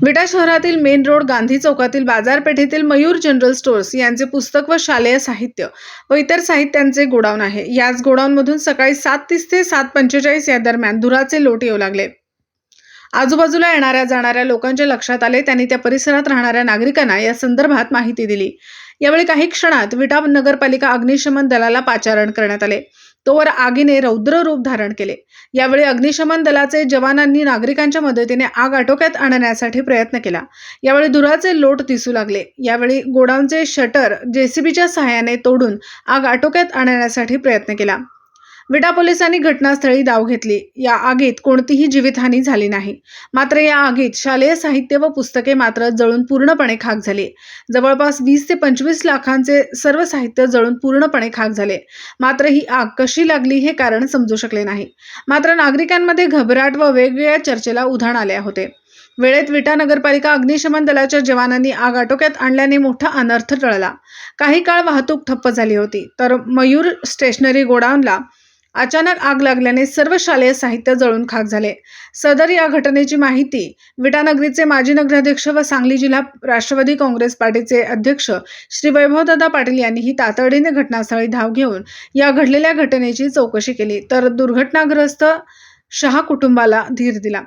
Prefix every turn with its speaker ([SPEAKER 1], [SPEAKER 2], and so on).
[SPEAKER 1] विटा शहरातील main road Gandhi चौकातील बाजारपेठेतील मयूर जनरल स्टोअर्स यांचे पुस्तक व शालेय साहित्य व इतर साहित्यांचे गोडाऊन आहे। याच गोडाऊनमधून सकाळी 7:30 ते 7:45 या दरम्यान धुराचे लोट येऊ लागले। आजूबाजूला येणाऱ्या जाणाऱ्या लोकांच्या लक्षात आले। त्यांनी त्या परिसरात राहणाऱ्या नागरिकांना या संदर्भात माहिती दिली। यावेळी काही क्षणात विटा नगरपालिका अग्निशमन दलाला पाचारण करण्यात आले। तोवर आगीने रौद्र रूप धारण केले। यावेळी अग्निशमन दलाचे जवानांनी नागरिकांच्या मदतीने आग आटोक्यात आणण्यासाठी प्रयत्न केला। यावेळी धुराचे लोट दिसू लागले। यावेळी गोडाऊनचे शटर जेसीबीच्या सहाय्याने तोडून आग आटोक्यात आणण्यासाठी प्रयत्न केला। विटा पोलिसांनी घटनास्थळी धाव घेतली। या आगीत कोणतीही जीवितहानी झाली नाही। मात्र या आगीत शालेय साहित्य व पुस्तके मात्र जळून पूर्णपणे खाक झाली। जवळपास 20 ते 25 लाखांचे सर्व साहित्य जळून पूर्णपणे खाक झाले। मात्र ही आग कशी लागली हे कारण समजू शकले नाही। मात्र नागरिकांमध्ये घबराट व वेगवेगळ्या चर्चेला उधाण आले होते। वेळेत विटा नगरपालिका अग्निशमन दलाच्या जवानांनी आग आटोक्यात आणल्याने मोठा अनर्थ टळला। काही काळ वाहतूक ठप्प झाली होती। तर मयूर स्टेशनरी गोडाऊनला अचानक आग लागल्याने सर्व शालेय साहित्य जळून खाक झाले। सदर या घटनेची माहिती विटानगरीचे माजी नगराध्यक्ष व सांगली जिल्हा राष्ट्रवादी काँग्रेस पार्टीचे अध्यक्ष श्री वैभवदादा पाटील यांनीही तातडीने घटनास्थळी धाव घेऊन या घडलेल्या घटनेची चौकशी केली। तर दुर्घटनाग्रस्त शहा कुटुंबाला धीर दिला।